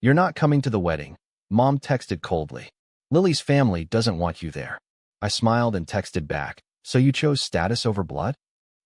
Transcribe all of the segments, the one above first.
You're not coming to the wedding, Mom texted coldly. Lily's family doesn't want you there. I smiled and texted back, so you chose status over blood?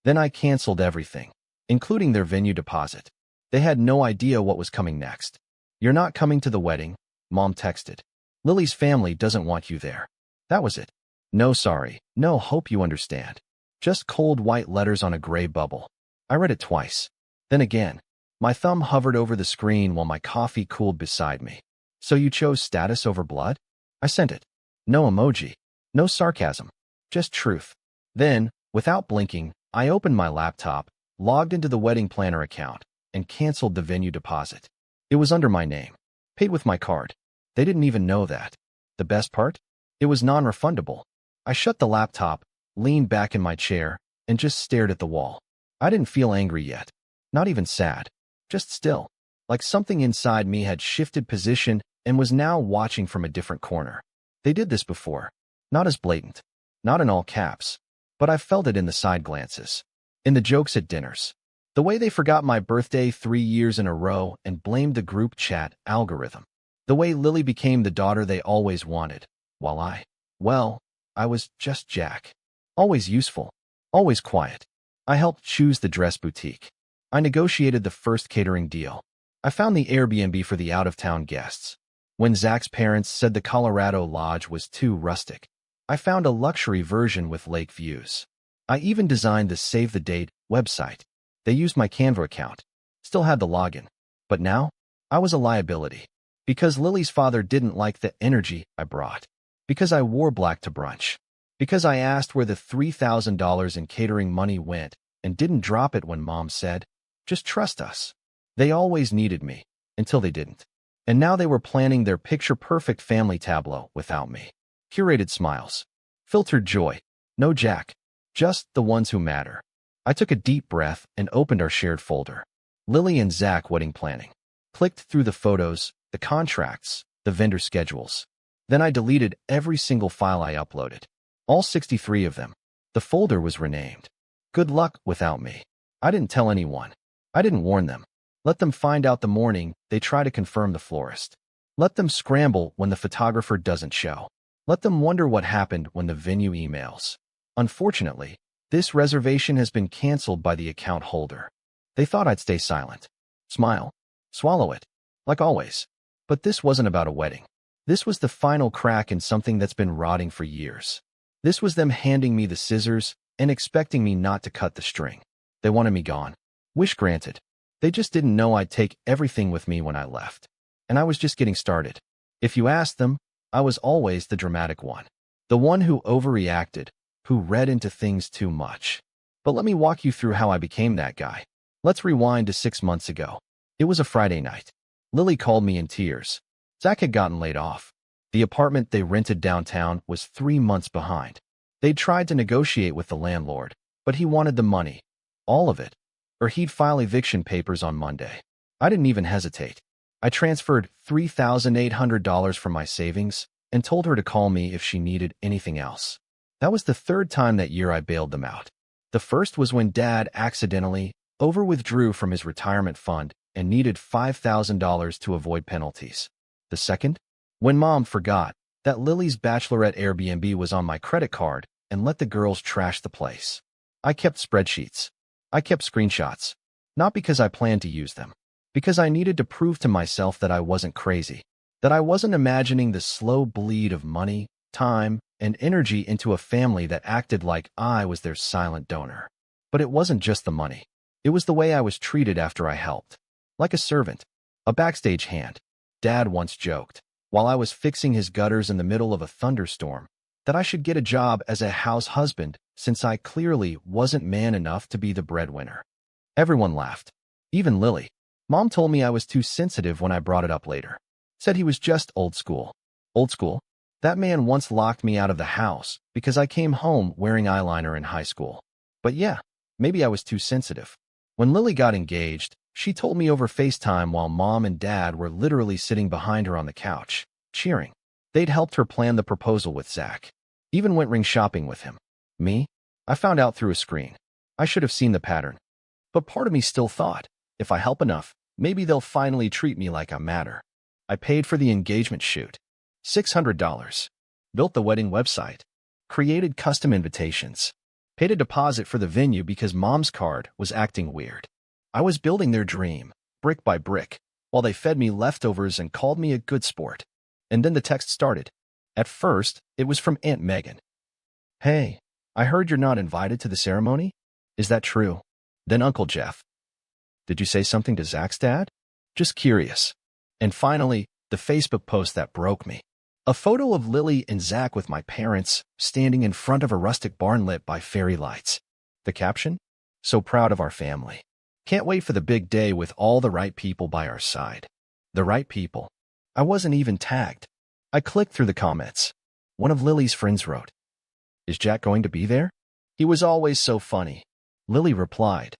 Then I canceled everything, including their venue deposit. They had no idea what was coming next. You're not coming to the wedding, Mom texted. Lily's family doesn't want you there. That was it. No sorry, no hope you understand. Just cold white letters on a gray bubble. I read it twice. Then again. My thumb hovered over the screen while my coffee cooled beside me. So you chose status over blood? I sent it. No emoji. No sarcasm. Just truth. Then, without blinking, I opened my laptop, logged into the wedding planner account, and canceled the venue deposit. It was under my name. Paid with my card. They didn't even know that. The best part? It was non-refundable. I shut the laptop, leaned back in my chair, and just stared at the wall. I didn't feel angry yet. Not even sad. Just still. Like something inside me had shifted position and was now watching from a different corner. They did this before. Not as blatant. Not in all caps. But I felt it in the side glances. In the jokes at dinners. The way they forgot my birthday 3 years in a row and blamed the group chat algorithm. The way Lily became the daughter they always wanted, while I was just Jack. Always useful. Always quiet. I helped choose the dress boutique. I negotiated the first catering deal. I found the Airbnb for the out-of-town guests. When Zach's parents said the Colorado Lodge was too rustic, I found a luxury version with lake views. I even designed the Save the Date website. They used my Canva account. Still had the login. But now, I was a liability. Because Lily's father didn't like the energy I brought. Because I wore black to brunch. Because I asked where the $3,000 in catering money went and didn't drop it when Mom said, "Just trust us." They always needed me, until they didn't. And now they were planning their picture-perfect family tableau without me. Curated smiles. Filtered joy. No Jack. Just the ones who matter. I took a deep breath and opened our shared folder. Lily and Zach wedding planning. Clicked through the photos, the contracts, the vendor schedules. Then I deleted every single file I uploaded. All 63 of them. The folder was renamed. Good luck without me. I didn't tell anyone. I didn't warn them. Let them find out the morning they try to confirm the florist. Let them scramble when the photographer doesn't show. Let them wonder what happened when the venue emails. Unfortunately, this reservation has been canceled by the account holder. They thought I'd stay silent. Smile. Swallow it. Like always. But this wasn't about a wedding. This was the final crack in something that's been rotting for years. This was them handing me the scissors and expecting me not to cut the string. They wanted me gone. Wish granted. They just didn't know I'd take everything with me when I left. And I was just getting started. If you asked them, I was always the dramatic one. The one who overreacted, who read into things too much. But let me walk you through how I became that guy. Let's rewind to 6 months ago. It was a Friday night. Lily called me in tears. Zach had gotten laid off. The apartment they rented downtown was 3 months behind. They'd tried to negotiate with the landlord, but he wanted the money. All of it. Or he'd file eviction papers on Monday. I didn't even hesitate. I transferred $3,800 from my savings and told her to call me if she needed anything else. That was the third time that year I bailed them out. The first was when Dad accidentally over-withdrew from his retirement fund and needed $5,000 to avoid penalties. The second? When Mom forgot that Lily's bachelorette Airbnb was on my credit card and let the girls trash the place. I kept spreadsheets. I kept screenshots. Not because I planned to use them. Because I needed to prove to myself that I wasn't crazy. That I wasn't imagining the slow bleed of money, time, and energy into a family that acted like I was their silent donor. But it wasn't just the money. It was the way I was treated after I helped. Like a servant. A backstage hand. Dad once joked, while I was fixing his gutters in the middle of a thunderstorm, that I should get a job as a house husband since I clearly wasn't man enough to be the breadwinner. Everyone laughed. Even Lily. Mom told me I was too sensitive when I brought it up later. Said he was just old school. Old school? That man once locked me out of the house because I came home wearing eyeliner in high school. But yeah, maybe I was too sensitive. When Lily got engaged, she told me over FaceTime while Mom and Dad were literally sitting behind her on the couch, cheering. They'd helped her plan the proposal with Zach. Even went ring shopping with him. Me? I found out through a screen. I should have seen the pattern. But part of me still thought, if I help enough, maybe they'll finally treat me like I matter. I paid for the engagement shoot. $600. Built the wedding website. Created custom invitations. Paid a deposit for the venue because Mom's card was acting weird. I was building their dream, brick by brick, while they fed me leftovers and called me a good sport. And then the text started. At first, it was from Aunt Megan. "Hey, I heard you're not invited to the ceremony? Is that true?" Then Uncle Jeff. "Did you say something to Zach's dad?" "Just curious." And finally, the Facebook post that broke me. A photo of Lily and Zach with my parents standing in front of a rustic barn lit by fairy lights. The caption? "So proud of our family. Can't wait for the big day with all the right people by our side." The right people. I wasn't even tagged. I clicked through the comments. One of Lily's friends wrote, "Is Jack going to be there? He was always so funny." Lily replied,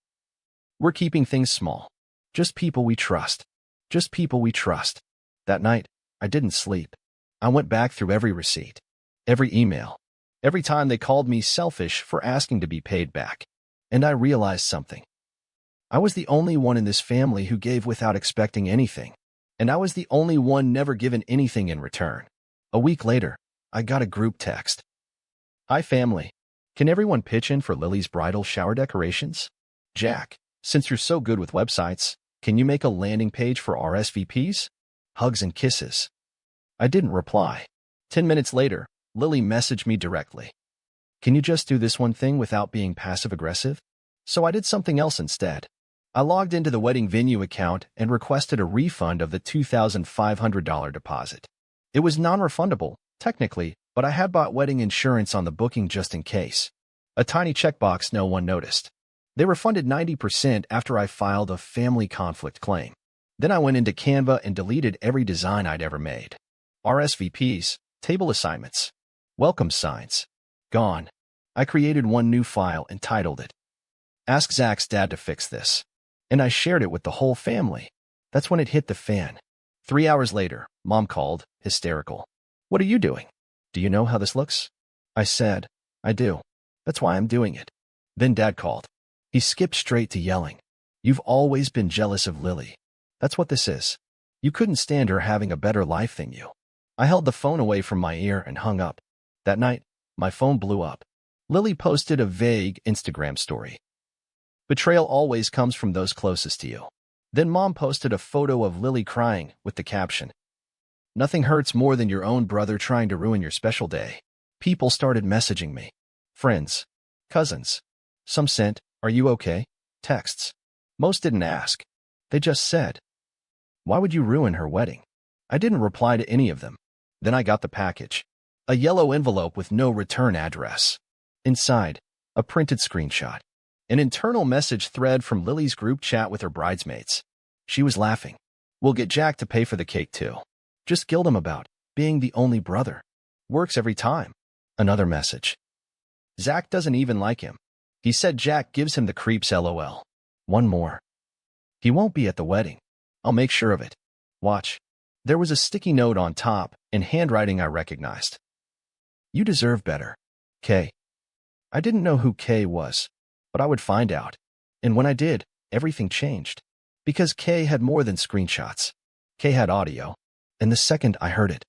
"We're keeping things small. Just people we trust. Just people we trust." That night, I didn't sleep. I went back through every receipt, every email, every time they called me selfish for asking to be paid back. And I realized something. I was the only one in this family who gave without expecting anything. And I was the only one never given anything in return. A week later, I got a group text. "Hi family. Can everyone pitch in for Lily's bridal shower decorations? Jack, since you're so good with websites, can you make a landing page for RSVPs? Hugs and kisses." I didn't reply. 10 minutes later, Lily messaged me directly. "Can you just do this one thing without being passive-aggressive?" So I did something else instead. I logged into the wedding venue account and requested a refund of the $2,500 deposit. It was non-refundable, technically, but I had bought wedding insurance on the booking just in case. A tiny checkbox no one noticed. They refunded 90% after I filed a family conflict claim. Then I went into Canva and deleted every design I'd ever made. RSVPs, table assignments, welcome signs. Gone. I created one new file and titled it, "Ask Zach's dad to fix this." And I shared it with the whole family. That's when it hit the fan. 3 hours later, Mom called, hysterical. "What are you doing? Do you know how this looks?" I said, "I do. That's why I'm doing it." Then Dad called. He skipped straight to yelling, "You've always been jealous of Lily. That's what this is. You couldn't stand her having a better life than you." I held the phone away from my ear and hung up. That night, my phone blew up. Lily posted a vague Instagram story. "Betrayal always comes from those closest to you." Then Mom posted a photo of Lily crying with the caption, "Nothing hurts more than your own brother trying to ruin your special day." People started messaging me. Friends, cousins. Some sent, "Are you okay?" texts. Most didn't ask. They just said, "Why would you ruin her wedding?" I didn't reply to any of them. Then I got the package. A yellow envelope with no return address. Inside, a printed screenshot. An internal message thread from Lily's group chat with her bridesmaids. She was laughing. "We'll get Jack to pay for the cake too. Just guilt him about being the only brother. Works every time." Another message. "Zach doesn't even like him. He said Jack gives him the creeps LOL." One more. "He won't be at the wedding. I'll make sure of it. Watch." There was a sticky note on top and handwriting I recognized. "You deserve better. K." I didn't know who K was, but I would find out. And when I did, everything changed. Because K had more than screenshots. K had audio. And the second I heard it,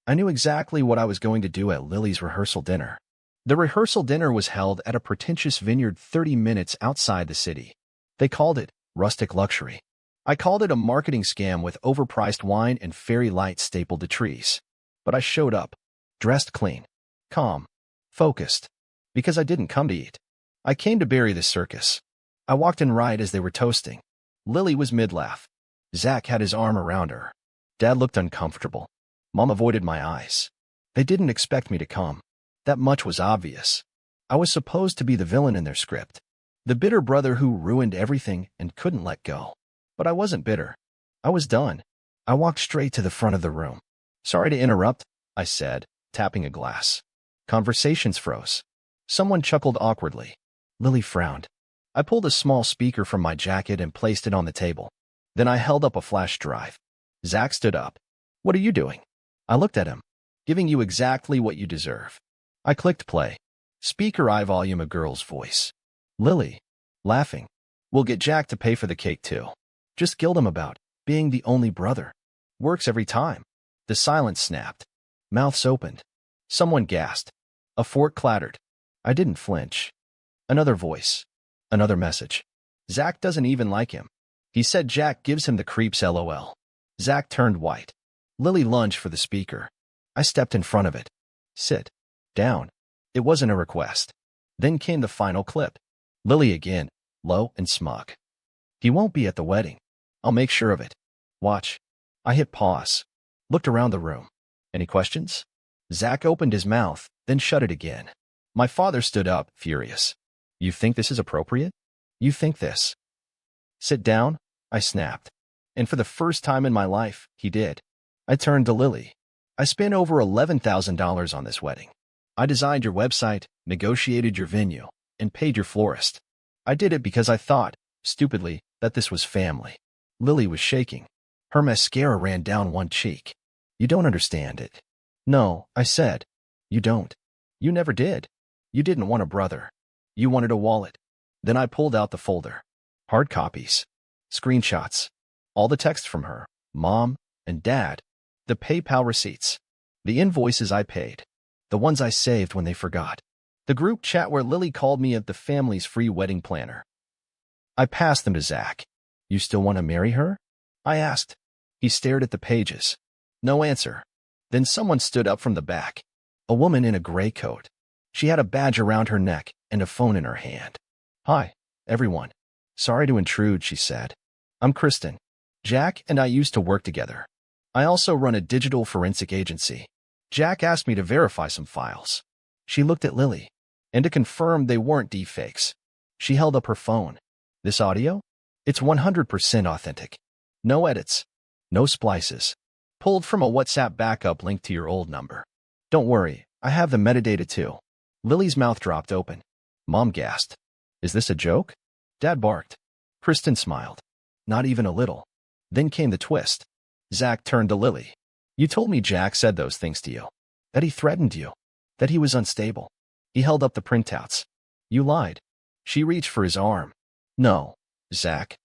I knew exactly what I was going to do at Lily's rehearsal dinner. The rehearsal dinner was held at a pretentious vineyard 30 minutes outside the city. They called it rustic luxury. I called it a marketing scam with overpriced wine and fairy lights stapled to trees. But I showed up, dressed clean, calm, focused, because I didn't come to eat. I came to bury the circus. I walked in right as they were toasting. Lily was mid-laugh. Zach had his arm around her. Dad looked uncomfortable. Mom avoided my eyes. They didn't expect me to come. That much was obvious. I was supposed to be the villain in their script. The bitter brother who ruined everything and couldn't let go. But I wasn't bitter. I was done. I walked straight to the front of the room. "Sorry to interrupt," I said, tapping a glass. Conversations froze. Someone chuckled awkwardly. Lily frowned. I pulled a small speaker from my jacket and placed it on the table. Then I held up a flash drive. Zach stood up. "What are you doing?" I looked at him. "Giving you exactly what you deserve." I clicked play. Speaker eye volume, a girl's voice. Lily, laughing. "We'll get Jack to pay for the cake too. Just guilt him about being the only brother." Works every time. The silence snapped. Mouths opened. Someone gasped. A fork clattered. I didn't flinch. Another voice. Another message. Zach doesn't even like him. He said Jack gives him the creeps LOL. Zach turned white. Lily lunged for the speaker. I stepped in front of it. Sit. Down. It wasn't a request. Then came the final clip. Lily again, low and smug. He won't be at the wedding. I'll make sure of it. Watch. I hit pause. Looked around the room. Any questions? Zach opened his mouth, then shut it again. My father stood up, furious. You think this is appropriate? You think this? Sit down, I snapped. And for the first time in my life, he did. I turned to Lily. I spent over $11,000 on this wedding. I designed your website, negotiated your venue, and paid your florist. I did it because I thought, stupidly, that this was family. Lily was shaking. Her mascara ran down one cheek. You don't understand it. No, I said. You don't. You never did. You didn't want a brother. You wanted a wallet. Then I pulled out the folder. Hard copies. Screenshots. All the text from her, Mom, and Dad. The PayPal receipts. The invoices I paid. The ones I saved when they forgot. The group chat where Lily called me the family's free wedding planner. I passed them to Zach. You still want to marry her? I asked. He stared at the pages. No answer. Then someone stood up from the back. A woman in a gray coat. She had a badge around her neck and a phone in her hand. Hi, everyone. Sorry to intrude, she said. I'm Kristen. Jack and I used to work together. I also run a digital forensic agency. Jack asked me to verify some files. She looked at Lily. And to confirm they weren't deepfakes. She held up her phone. This audio? It's 100% authentic. No edits. No splices. Pulled from a WhatsApp backup linked to your old number. Don't worry, I have the metadata too. Lily's mouth dropped open. Mom gasped. Is this a joke? Dad barked. Kristen smiled. Not even a little. Then came the twist. Zach turned to Lily. You told me Jack said those things to you. That he threatened you. That he was unstable. He held up the printouts. You lied. She reached for his arm. No, Zach.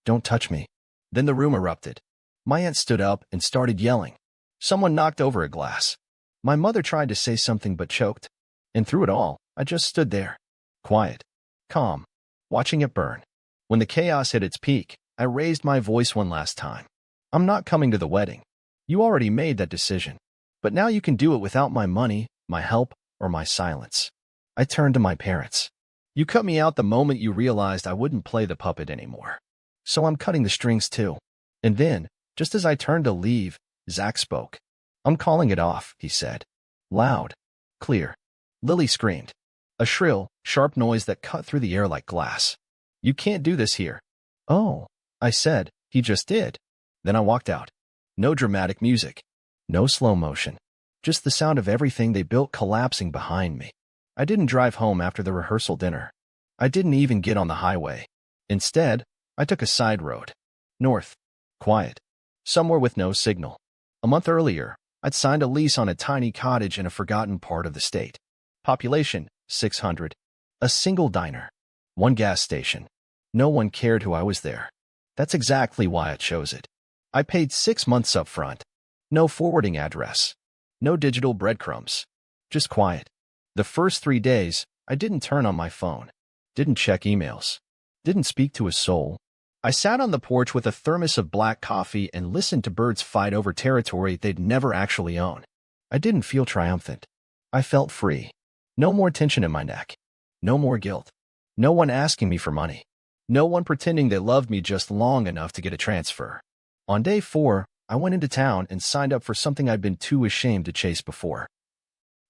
Don't touch me. Then the room erupted. My aunt stood up and started yelling. Someone knocked over a glass. My mother tried to say something but choked. And through it all, I just stood there. Quiet. Calm. Watching it burn. When the chaos hit its peak, I raised my voice one last time. I'm not coming to the wedding. You already made that decision. But now you can do it without my money, my help, or my silence. I turned to my parents. You cut me out the moment you realized I wouldn't play the puppet anymore. So I'm cutting the strings too. And then, just as I turned to leave, Zach spoke. I'm calling it off, he said. Loud. Clear. Lily screamed. A shrill, sharp noise that cut through the air like glass. You can't do this here. Oh, I said, he just did. Then I walked out. No dramatic music. No slow motion. Just the sound of everything they built collapsing behind me. I didn't drive home after the rehearsal dinner. I didn't even get on the highway. Instead, I took a side road. North. Quiet. Somewhere with no signal. A month earlier, I'd signed a lease on a tiny cottage in a forgotten part of the state. Population, 600. A single diner. One gas station. No one cared who I was there. That's exactly why I chose it. I paid 6 months up front. No forwarding address. No digital breadcrumbs. Just quiet. The first 3 days, I didn't turn on my phone. Didn't check emails. Didn't speak to a soul. I sat on the porch with a thermos of black coffee and listened to birds fight over territory they'd never actually own. I didn't feel triumphant. I felt free. No more tension in my neck. No more guilt. No one asking me for money. No one pretending they loved me just long enough to get a transfer. On day 4, I went into town and signed up for something I'd been too ashamed to chase before.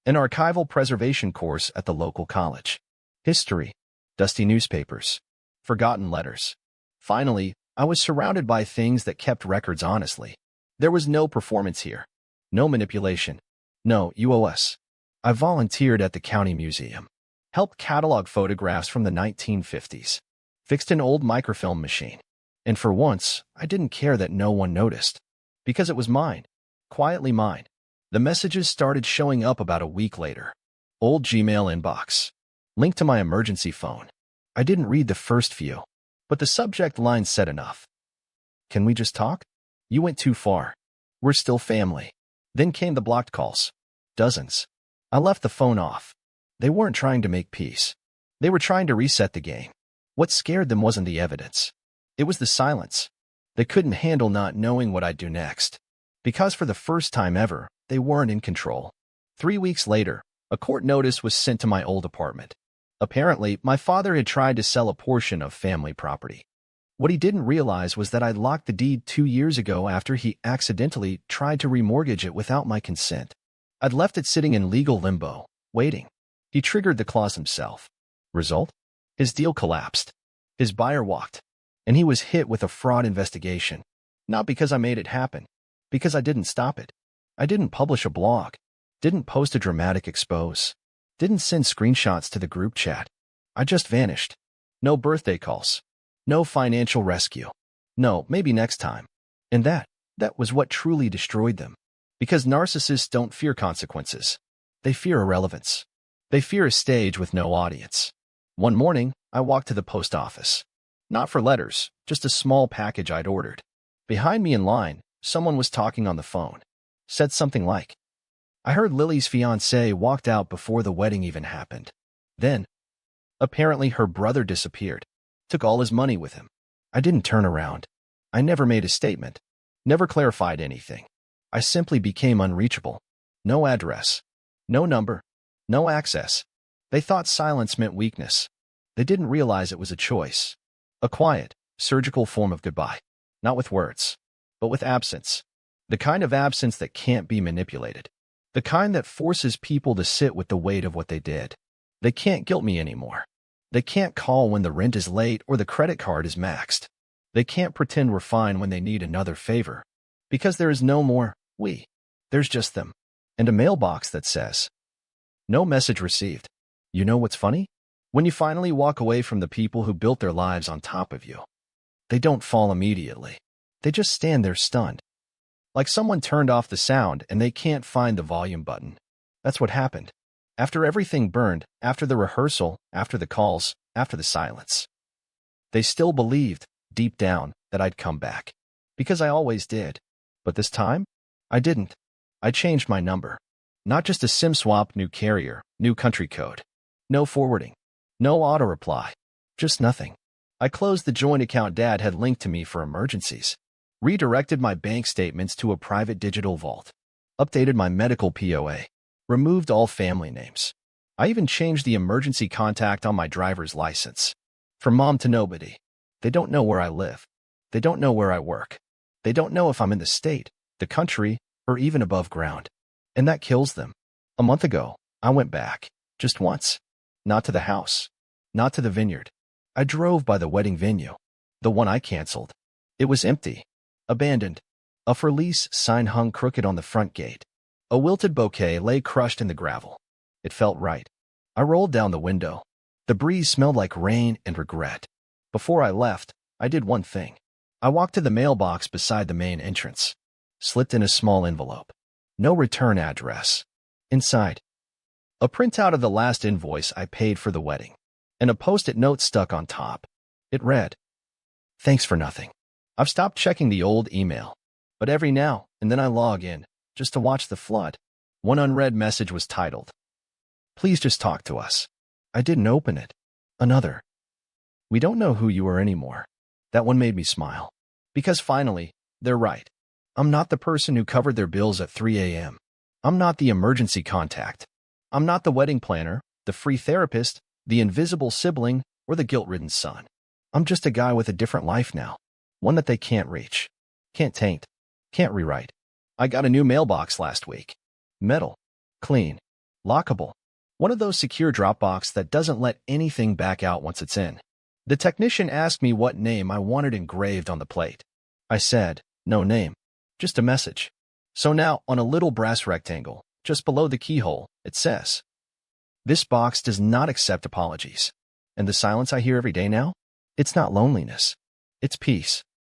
An archival preservation course at the local college. History. Dusty newspapers. Forgotten letters. Finally, I was surrounded by things that kept records honestly. There was no performance here. No manipulation. No UOS. I volunteered at the county museum. Helped catalog photographs from the 1950s. Fixed an old microfilm machine. And for once, I didn't care that no one noticed. Because it was mine. Quietly mine. The messages started showing up about a week later. Old Gmail inbox. Linked to my emergency phone. I didn't read the first few. But the subject line said enough. Can we just talk? You went too far. We're still family. Then came the blocked calls. Dozens. I left the phone off. They weren't trying to make peace. They were trying to reset the game. What scared them wasn't the evidence. It was the silence. They couldn't handle not knowing what I'd do next. Because for the first time ever, they weren't in control. 3 weeks later, a court notice was sent to my old apartment. Apparently, my father had tried to sell a portion of family property. What he didn't realize was that I'd locked the deed 2 years ago after he accidentally tried to remortgage it without my consent. I'd left it sitting in legal limbo, waiting. He triggered the clause himself. Result? His deal collapsed. His buyer walked. And he was hit with a fraud investigation. Not because I made it happen. Because I didn't stop it. I didn't publish a blog. Didn't post a dramatic expose. Didn't send screenshots to the group chat. I just vanished. No birthday calls. No financial rescue. No, maybe next time. And that was what truly destroyed them. Because narcissists don't fear consequences. They fear irrelevance. They fear a stage with no audience. One morning, I walked to the post office. Not for letters, just a small package I'd ordered. Behind me in line, someone was talking on the phone. Said something like, "I heard Lily's fiancé walked out before the wedding even happened." Then, apparently her brother disappeared. Took all his money with him. I didn't turn around. I never made a statement. Never clarified anything. I simply became unreachable. No address. No number. No access. They thought silence meant weakness. They didn't realize it was a choice. A quiet, surgical form of goodbye. Not with words, but with absence. The kind of absence that can't be manipulated. The kind that forces people to sit with the weight of what they did. They can't guilt me anymore. They can't call when the rent is late or the credit card is maxed. They can't pretend we're fine when they need another favor. Because there is no more we. There's just them. And a mailbox that says, "No message received." You know what's funny? When you finally walk away from the people who built their lives on top of you, they don't fall immediately. They just stand there stunned. Like someone turned off the sound and they can't find the volume button. That's what happened. After everything burned, after the rehearsal, after the calls, after the silence. They still believed, deep down, that I'd come back. Because I always did. But this time, I didn't. I changed my number. Not just a SIM swap, new carrier, new country code. No forwarding. No auto-reply. Just nothing. I closed the joint account Dad had linked to me for emergencies. Redirected my bank statements to a private digital vault. Updated my medical POA. Removed all family names. I even changed the emergency contact on my driver's license. From mom to nobody. They don't know where I live. They don't know where I work. They don't know if I'm in the state, the country, or even above ground. And that kills them. A month ago, I went back. Just once. Not to the house. Not to the vineyard. I drove by the wedding venue. The one I canceled. It was empty. Abandoned. A for lease sign hung crooked on the front gate. A wilted bouquet lay crushed in the gravel. It felt right. I rolled down the window. The breeze smelled like rain and regret. Before I left, I did one thing. I walked to the mailbox beside the main entrance. Slipped in a small envelope. No return address. Inside, a printout of the last invoice I paid for the wedding, and a post-it note stuck on top. It read, "Thanks for nothing. I've stopped checking the old email, but every now and then I log in, just to watch the flood." One unread message was titled, "Please just talk to us." I didn't open it. Another, "We don't know who you are anymore." That one made me smile. Because finally, they're right. I'm not the person who covered their bills at 3 a.m. I'm not the emergency contact. I'm not the wedding planner, the free therapist, the invisible sibling, or the guilt-ridden son. I'm just a guy with a different life now. One that they can't reach. Can't taint. Can't rewrite. I got a new mailbox last week. Metal. Clean. Lockable. One of those secure Dropbox that doesn't let anything back out once it's in. The technician asked me what name I wanted engraved on the plate. I said, "No name. Just a message." So now, on a little brass rectangle, just below the keyhole, it says, "This box does not accept apologies." And the silence I hear every day now? It's not loneliness. It's peace.